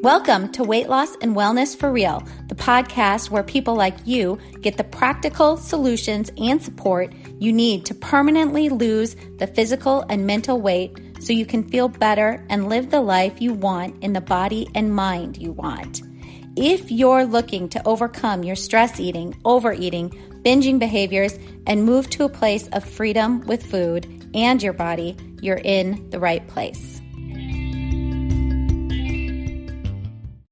Welcome to Weight Loss and Wellness for Real, the podcast where people like you get the practical solutions and support you need to permanently lose the physical and mental weight so you can feel better and live the life you want in the body and mind you want. If you're looking to overcome your stress eating, overeating, binging behaviors, and move to a place of freedom with food and your body, you're in the right place.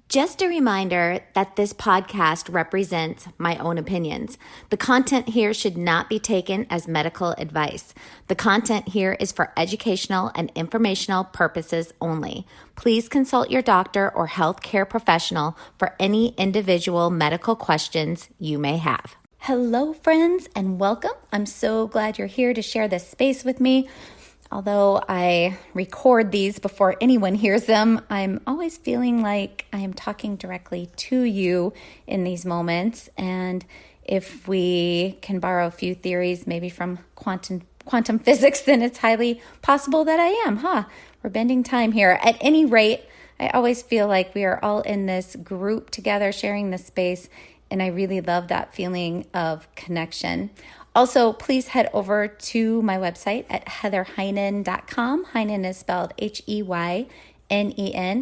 Just a reminder that this podcast represents my own opinions. The content here should not be taken as medical advice. The content here is for educational and informational purposes only. Please consult your doctor or healthcare professional for any individual medical questions you may have. Hello, friends, and welcome. I'm so glad you're here to share this space with me. Although I record these before anyone hears them, I'm always feeling like I am talking directly to you in these moments. And if we can borrow a few theories, maybe from quantum physics, then it's highly possible that I am, We're bending time here. At any rate, I always feel like we are all in this group together, sharing this space, and I really love that feeling of connection. Also, please head over to my website at heatherheynen.com. Heynen is spelled Heynen,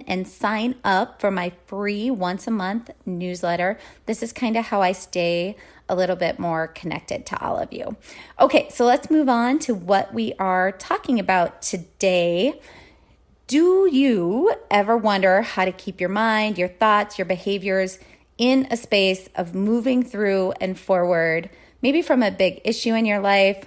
and sign up for my free once-a-month newsletter. This is kind of how I stay a little bit more connected to all of you. Okay, so let's move on to what we are talking about today. Do you ever wonder how to keep your mind, your thoughts, your behaviors in a space of moving through and forward, maybe from a big issue in your life,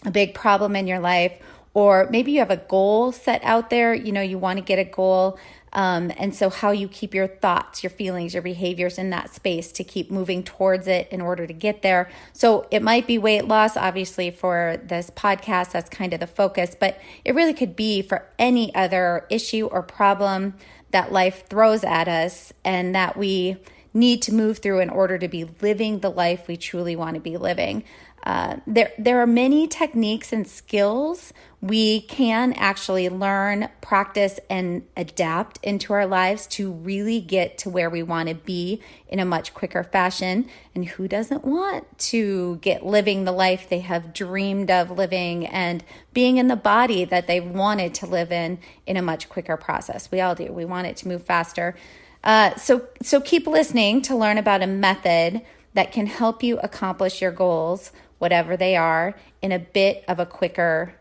a big problem in your life, or maybe you have a goal set out there, you want to get a goal. And so how you keep your thoughts, your feelings, your behaviors in that space to keep moving towards it in order to get there. So it might be weight loss, obviously for this podcast, that's kind of the focus, but it really could be for any other issue or problem that life throws at us and that we need to move through in order to be living the life we truly want to be living. There are many techniques and skills we can actually learn, practice, and adapt into our lives to really get to where we want to be in a much quicker fashion. And who doesn't want to get living the life they have dreamed of living and being in the body that they've wanted to live in a much quicker process? We all do. We want it to move faster. So keep listening to learn about a method that can help you accomplish your goals, whatever they are, in a bit of a quicker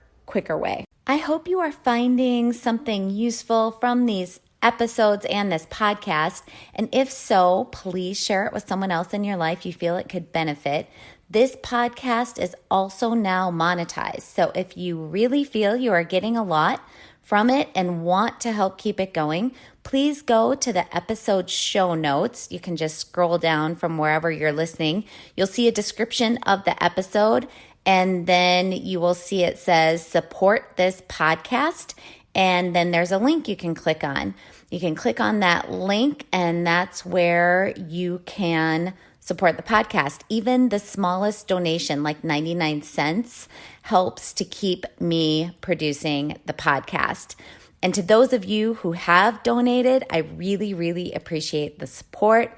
way. I hope you are finding something useful from these episodes and this podcast. And if so, please share it with someone else in your life you feel it could benefit. This podcast is also now monetized. So if you really feel you are getting a lot from it and want to help keep it going, please go to the episode show notes. You can just scroll down from wherever you're listening. You'll see a description of the episode, and then you will see it says support this podcast, and then there's a link you can click on. You can click on that link, and that's where you can support the podcast. Even the smallest donation, like 99 cents, helps to keep me producing the podcast. And to those of you who have donated, I really, really appreciate the support.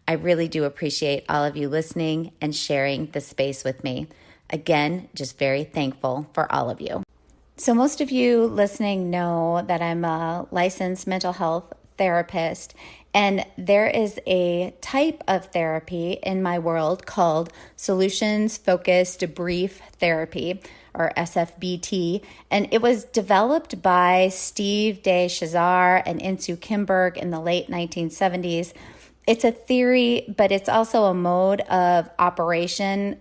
I really do appreciate all of you listening and sharing the space with me. Again, just very thankful for all of you. So most of you listening know that I'm a licensed mental health therapist, and there is a type of therapy in my world called solutions-focused brief therapy, or SFBT, and it was developed by Steve DeShazer and Insoo Kim Berg in the late 1970s. It's a theory, but it's also a mode of operation,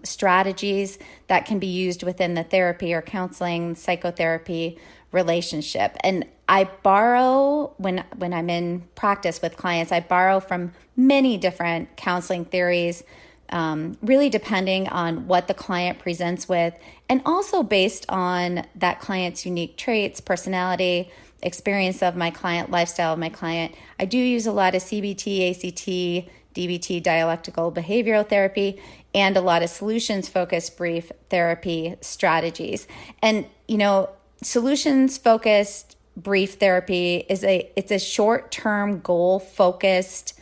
strategies that can be used within the therapy or counseling, psychotherapy relationship. And I borrow, when I'm in practice with clients, I borrow from many different counseling theories, really depending on what the client presents with, and also based on that client's unique traits, personality, experience of my client, lifestyle of my client. I do use a lot of CBT, ACT, DBT, dialectical behavioral therapy, and a lot of solutions-focused brief therapy strategies. And, solutions-focused brief therapy it's a short-term, goal-focused,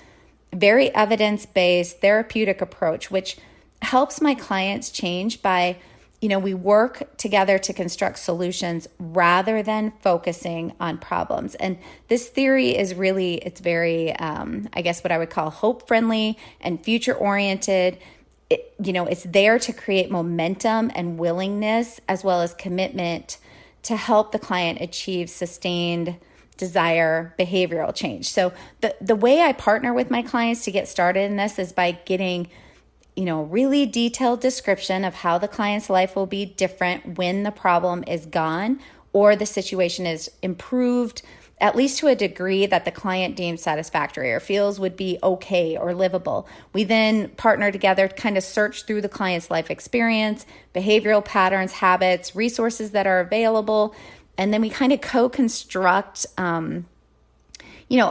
very evidence-based therapeutic approach, which helps my clients change by, we work together to construct solutions rather than focusing on problems. And this theory is really, it's very, I guess what I would call hope-friendly and future-oriented. It's there to create momentum and willingness, as well as commitment to help the client achieve sustained desire behavioral change. So the way I partner with my clients to get started in this is by getting really detailed description of how the client's life will be different when the problem is gone or the situation is improved, at least to a degree that the client deems satisfactory or feels would be okay or livable. We then partner together to kind of search through the client's life experience, behavioral patterns, habits, resources that are available, and then we kind of co-construct a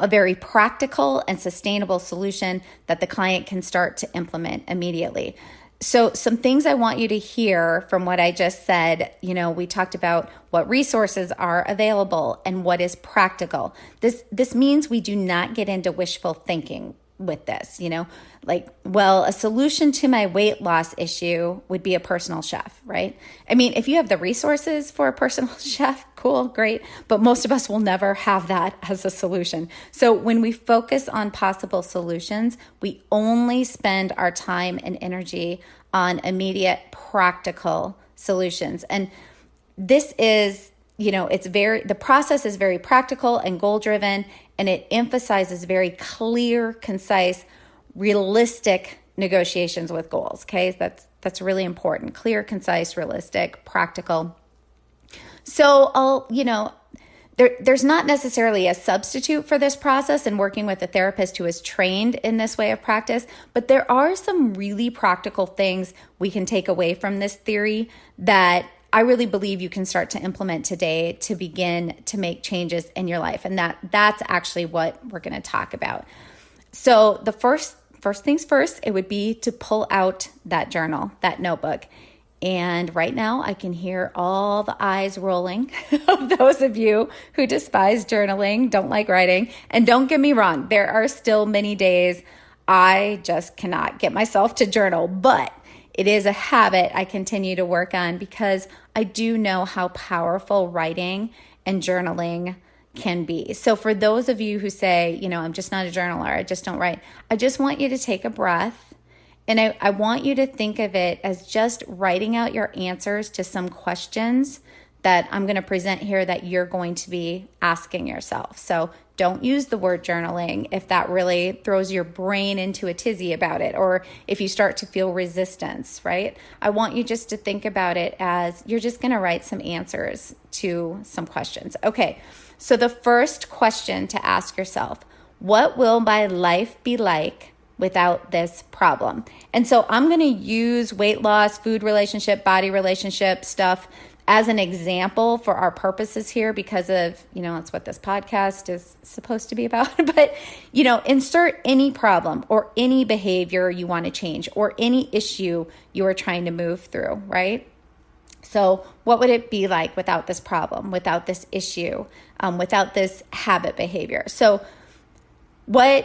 very practical and sustainable solution that the client can start to implement immediately. So some things I want you to hear from what I just said, we talked about what resources are available and what is practical. This means we do not get into wishful thinking with this, a solution to my weight loss issue would be a personal chef, right? I mean, if you have the resources for a personal chef, cool, great. But most of us will never have that as a solution. So when we focus on possible solutions, we only spend our time and energy on immediate practical solutions. And this is, the process is very practical and goal-driven, and it emphasizes very clear, concise, realistic negotiations with goals. Okay, that's really important. Clear, concise, realistic, practical. So there's not necessarily a substitute for this process in working with a therapist who is trained in this way of practice, but there are some really practical things we can take away from this theory that I really believe you can start to implement today to begin to make changes in your life. And that's actually what we're going to talk about. So the first things first, it would be to pull out that journal, that notebook. And right now I can hear all the eyes rolling of those of you who despise journaling, don't like writing. And don't get me wrong, there are still many days I just cannot get myself to journal, but it is a habit I continue to work on because I do know how powerful writing and journaling can be. So for those of you who say, I'm just not a journaler, I just don't write, I just want you to take a breath. And I want you to think of it as just writing out your answers to some questions that I'm going to present here that you're going to be asking yourself. So don't use the word journaling if that really throws your brain into a tizzy about it, or if you start to feel resistance, right? I want you just to think about it as you're just going to write some answers to some questions. Okay, so the first question to ask yourself, what will my life be like without this problem? And so I'm going to use weight loss, food relationship, body relationship stuff as an example for our purposes here because of, that's what this podcast is supposed to be about. But, insert any problem or any behavior you want to change or any issue you are trying to move through, right? So what would it be like without this problem, without this issue, without this habit behavior? So one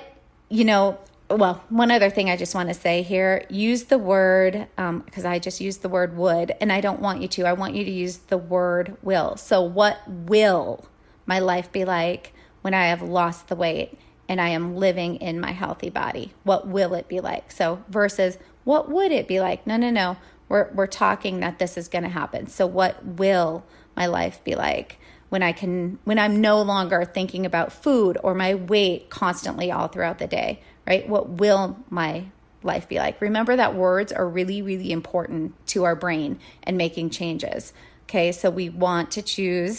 other thing I just want to say here, use the word, because I just used the word would, and I don't want you to. I want you to use the word will. So what will my life be like when I have lost the weight and I am living in my healthy body? What will it be like? So versus what would it be like? No. We're talking that this is going to happen. So what will my life be like when I'm no longer thinking about food or my weight constantly all throughout the day? Right? What will my life be like? Remember that words are really, really important to our brain and making changes. Okay, so we want to choose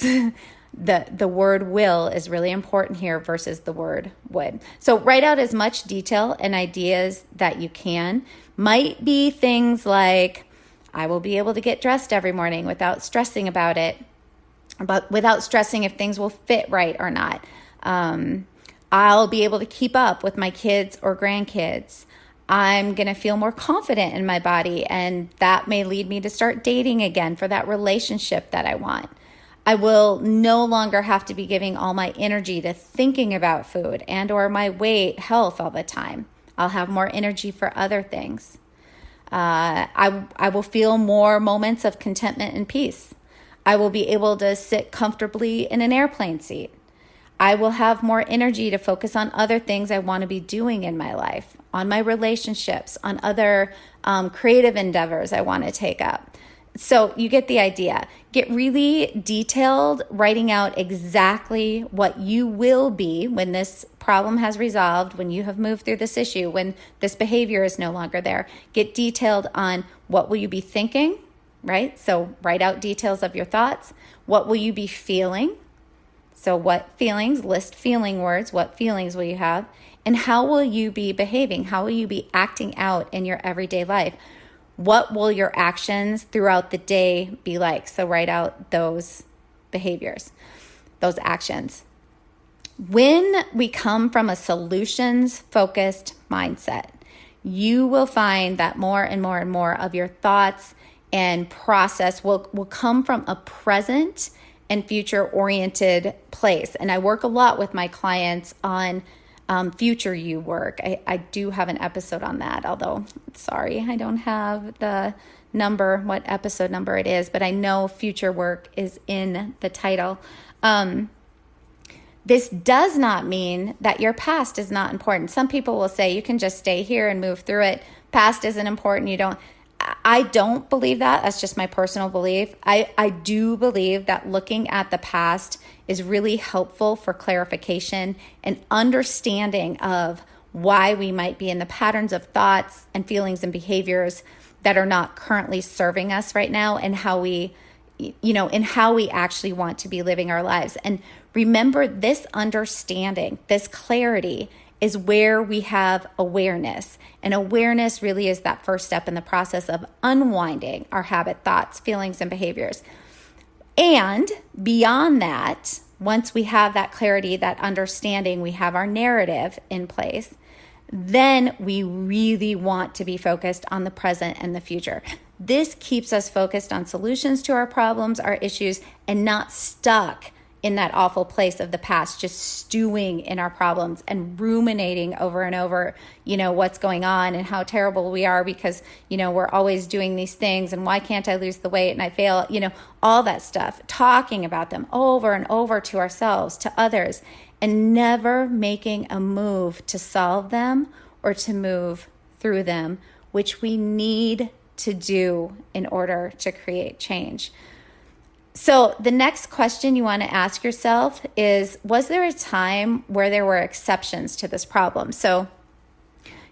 the word will is really important here versus the word would. So write out as much detail and ideas that you can. Might be things like, I will be able to get dressed every morning without stressing about it, without stressing if things will fit right or not. I'll be able to keep up with my kids or grandkids. I'm going to feel more confident in my body, and that may lead me to start dating again for that relationship that I want. I will no longer have to be giving all my energy to thinking about food and or my weight, health all the time. I'll have more energy for other things. I will feel more moments of contentment and peace. I will be able to sit comfortably in an airplane seat. I will have more energy to focus on other things I want to be doing in my life, on my relationships, on other creative endeavors I want to take up. So you get the idea. Get really detailed, writing out exactly what you will be when this problem has resolved, when you have moved through this issue, when this behavior is no longer there. Get detailed on what will you be thinking, right? So write out details of your thoughts. What will you be feeling? So what feelings, list feeling words, what feelings will you have? And how will you be behaving? How will you be acting out in your everyday life? What will your actions throughout the day be like? So write out those behaviors, those actions. When we come from a solutions-focused mindset, you will find that more and more and more of your thoughts and process will come from a present and future-oriented place. And I work a lot with my clients on future you work. I do have an episode on that, although, sorry, I don't have the number, what episode number it is, but I know future work is in the title. This does not mean that your past is not important. Some people will say you can just stay here and move through it. Past isn't important. I don't believe that. That's just my personal belief. I do believe that looking at the past is really helpful for clarification and understanding of why we might be in the patterns of thoughts and feelings and behaviors that are not currently serving us right now, and how we actually want to be living our lives. And remember, this understanding, this clarity is where we have awareness. And awareness really is that first step in the process of unwinding our habit, thoughts, feelings, and behaviors. And beyond that, once we have that clarity, that understanding, we have our narrative in place, then we really want to be focused on the present and the future. This keeps us focused on solutions to our problems, our issues, and not stuck in that awful place of the past, just stewing in our problems and ruminating over and over, what's going on and how terrible we are because, we're always doing these things and why can't I lose the weight and I fail, all that stuff, talking about them over and over to ourselves, to others, and never making a move to solve them or to move through them, which we need to do in order to create change. So the next question you want to ask yourself is, was there a time where there were exceptions to this problem? So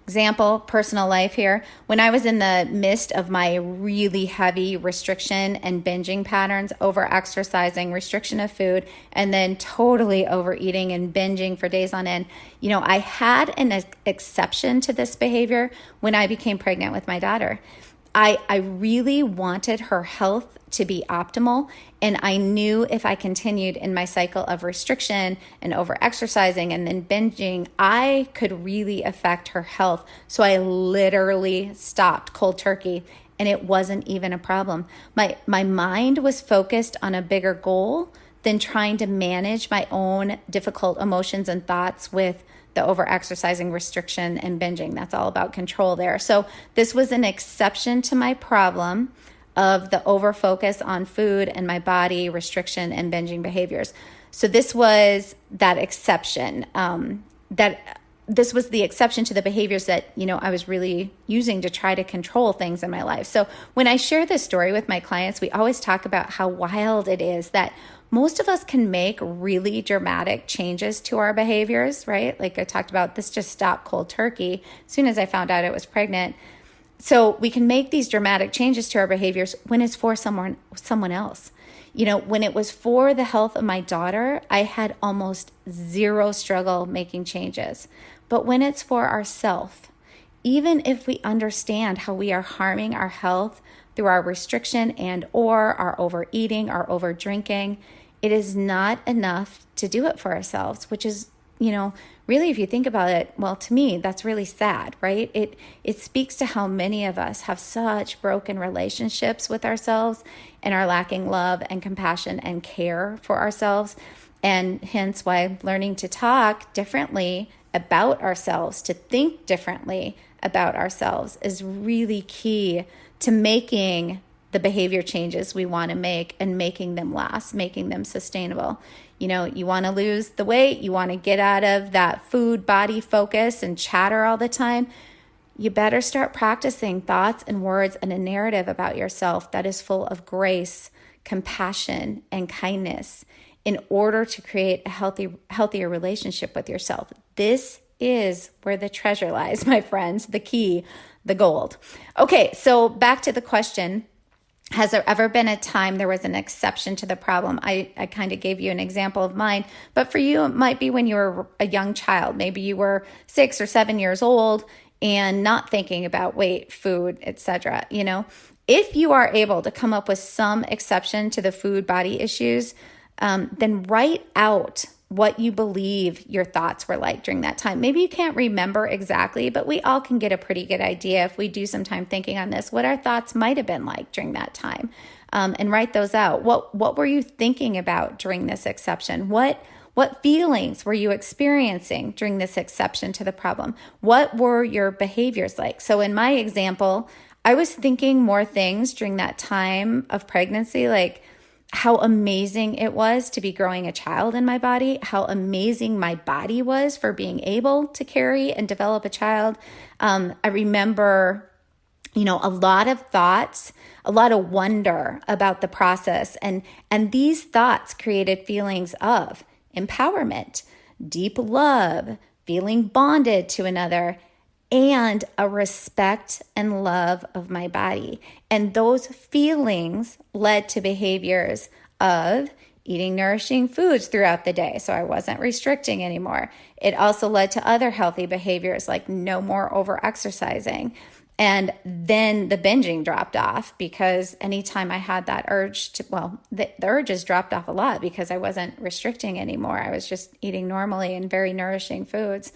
example, personal life here. When I was in the midst of my really heavy restriction and binging patterns, over exercising, restriction of food, and then totally overeating and binging for days on end, I had an exception to this behavior when I became pregnant with my daughter. I really wanted her health to be optimal, and I knew if I continued in my cycle of restriction and over-exercising and then binging, I could really affect her health. So I literally stopped cold turkey, and it wasn't even a problem. My mind was focused on a bigger goal than trying to manage my own difficult emotions and thoughts with the over-exercising, restriction, and binging. That's all about control there. So this was an exception to my problem of the over-focus on food and my body, restriction, and binging behaviors. So this was that exception. This was the exception to the behaviors that, I was really using to try to control things in my life. So when I share this story with my clients, we always talk about how wild it is that most of us can make really dramatic changes to our behaviors, right? Like I talked about, this just stopped cold turkey as soon as I found out I was pregnant. So we can make these dramatic changes to our behaviors when it's for someone else. When it was for the health of my daughter, I had almost zero struggle making changes. But when it's for ourselves, even if we understand how we are harming our health through our restriction and or our overeating, our over drinking, it is not enough to do it for ourselves, which is really, if you think about it, well, to me, that's really sad, right? It speaks to how many of us have such broken relationships with ourselves and are lacking love and compassion and care for ourselves. And hence why learning to talk differently about ourselves, to think differently about ourselves is really key to making the behavior changes we want to make and making them last, making them sustainable. You want to lose the weight, you want to get out of that food body focus and chatter all the time. You better start practicing thoughts and words and a narrative about yourself that is full of grace, compassion, and kindness in order to create a healthier relationship with yourself. This is where the treasure lies, my friends, the key, the gold. Okay, so back to the question. Has there ever been a time there was an exception to the problem? I kind of gave you an example of mine, but for you, it might be when you were a young child. Maybe you were 6 or 7 years old and not thinking about weight, food, etc. If you are able to come up with some exception to the food body issues, then write out what you believe your thoughts were like during that time. Maybe you can't remember exactly, but we all can get a pretty good idea if we do some time thinking on this, what our thoughts might have been like during that time, and write those out. What were you thinking about during this exception? What feelings were you experiencing during this exception to the problem? What were your behaviors like? So in my example, I was thinking more things during that time of pregnancy, like how amazing it was to be growing a child in my body, how amazing my body was for being able to carry and develop a child. I remember, a lot of thoughts, a lot of wonder about the process. And these thoughts created feelings of empowerment, deep love, feeling bonded to another, and a respect and love of my body. And those feelings led to behaviors of eating nourishing foods throughout the day, so I wasn't restricting anymore. It also led to other healthy behaviors like no more over-exercising. And then the binging dropped off because anytime I had that urge the urges dropped off a lot because I wasn't restricting anymore. I was just eating normally and very nourishing foods.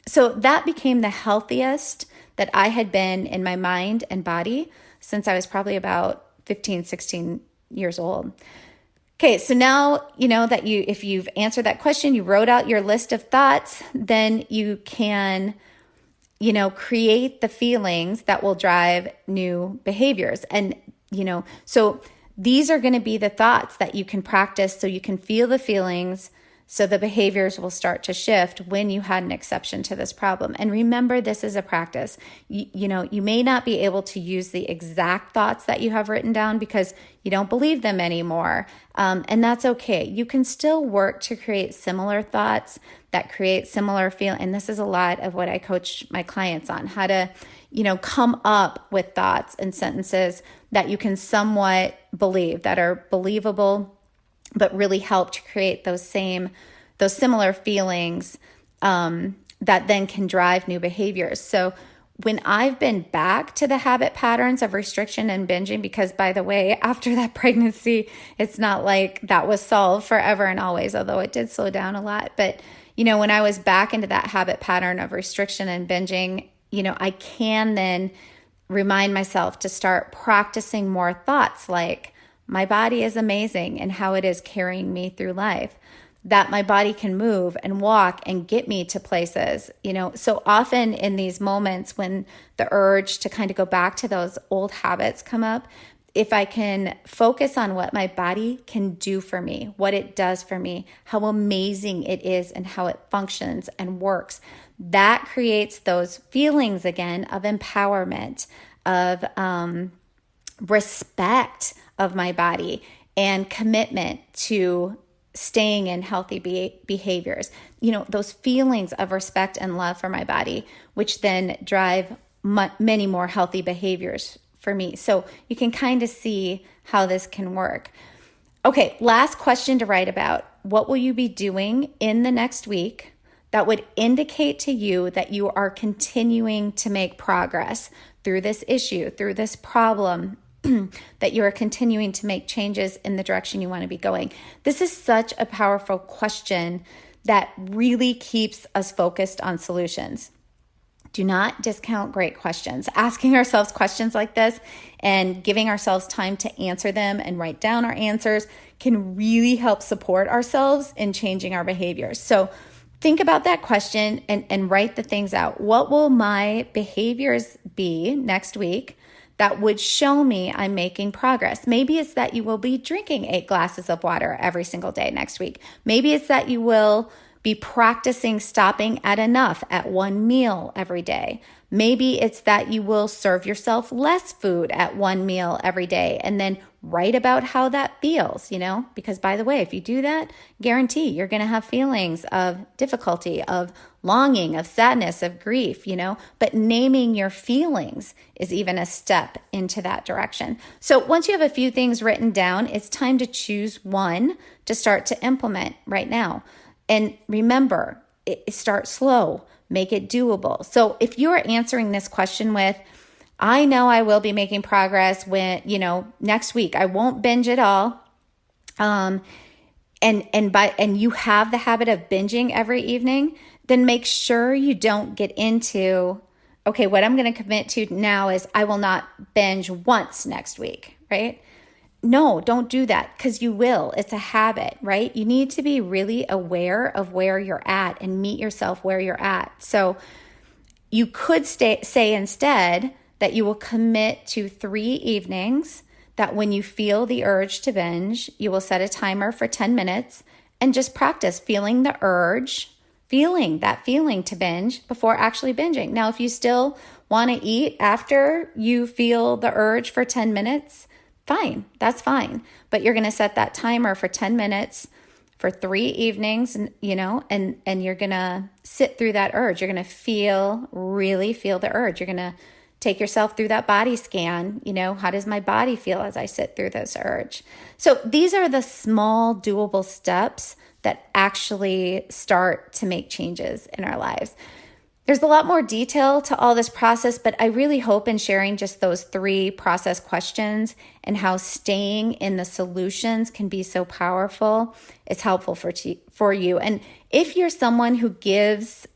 So that became the healthiest that I had been in my mind and body since I was probably about 15, 16 years old. Okay, so now that if you've answered that question, you wrote out your list of thoughts, then you can create the feelings that will drive new behaviors. And, so these are going to be the thoughts that you can practice so you can feel the feelings, so the behaviors will start to shift when you had an exception to this problem. And remember, this is a practice. You may not be able to use the exact thoughts that you have written down because you don't believe them anymore. And that's okay. You can still work to create similar thoughts that create similar feel. And this is a lot of what I coach my clients on, how to, come up with thoughts and sentences that you can somewhat believe, that are believable, but really help to create those similar feelings that then can drive new behaviors. So when I've been back to the habit patterns of restriction and binging, because by the way, after that pregnancy, it's not like that was solved forever and always, although it did slow down a lot. But, when I was back into that habit pattern of restriction and binging, I can then remind myself to start practicing more thoughts like, my body is amazing and how it is carrying me through life, that my body can move and walk and get me to places. So often in these moments when the urge to kind of go back to those old habits come up, if I can focus on what my body can do for me, what it does for me, how amazing it is and how it functions and works, that creates those feelings again of empowerment, of respect of my body and commitment to staying in healthy behaviors. Those feelings of respect and love for my body, which then drive many more healthy behaviors for me. So you can kind of see how this can work. Okay, last question to write about. What will you be doing in the next week that would indicate to you that you are continuing to make progress through this issue, through this problem, that you are continuing to make changes in the direction you want to be going? This is such a powerful question that really keeps us focused on solutions. Do not discount great questions. Asking ourselves questions like this and giving ourselves time to answer them and write down our answers can really help support ourselves in changing our behaviors. So think about that question and write the things out. What will my behaviors be next week that would show me I'm making progress? Maybe it's that you will be drinking 8 glasses of water every single day next week. Maybe it's that you will be practicing stopping at enough at one meal every day. Maybe it's that you will serve yourself less food at one meal every day and then write about how that feels, because by the way, if you do that, guarantee you're going to have feelings of difficulty, of longing, of sadness, of grief, but naming your feelings is even a step into that direction. So once you have a few things written down, it's time to choose one to start to implement right now. And remember, start slow, make it doable. So if you're answering this question with, I know I will be making progress when, next week, I won't binge at all. And you have the habit of binging every evening, then make sure you don't get into, okay, what I'm going to commit to now is I will not binge once next week, right? No, don't do that because you will. It's a habit, right? You need to be really aware of where you're at and meet yourself where you're at. So you could say instead that you will commit to 3 evenings that when you feel the urge to binge, you will set a timer for 10 minutes and just practice feeling the urge, feeling that feeling to binge before actually binging. Now, if you still want to eat after you feel the urge for 10 minutes, fine, that's fine. But you're going to set that timer for 10 minutes for 3 evenings, and you're going to sit through that urge. You're going to really feel the urge. You're going to take yourself through that body scan. How does my body feel as I sit through this urge? So these are the small doable steps that actually start to make changes in our lives. There's a lot more detail to all this process, but I really hope in sharing just those 3 process questions and how staying in the solutions can be so powerful, it's helpful for you. And if you're someone who gives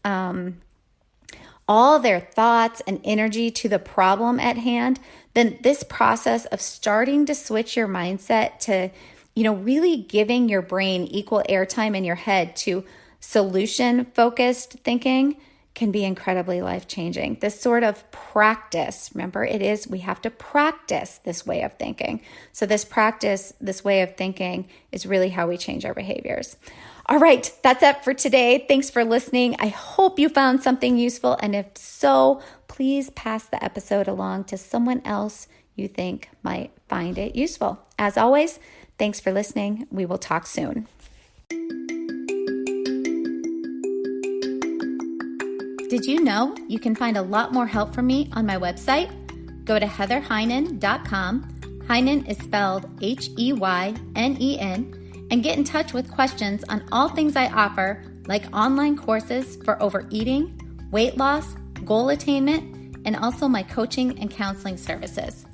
all their thoughts and energy to the problem at hand, then this process of starting to switch your mindset to, really giving your brain equal airtime in your head to solution-focused thinking can be incredibly life-changing. This sort of practice, remember, we have to practice this way of thinking. So this way of thinking is really how we change our behaviors. All right, that's it for today. Thanks for listening. I hope you found something useful. And if so, please pass the episode along to someone else you think might find it useful. As always, thanks for listening. We will talk soon. Did you know you can find a lot more help from me on my website? Go to heatherheynen.com. Heynen is spelled Heynen, and get in touch with questions on all things I offer, like online courses for overeating, weight loss, goal attainment, and also my coaching and counseling services.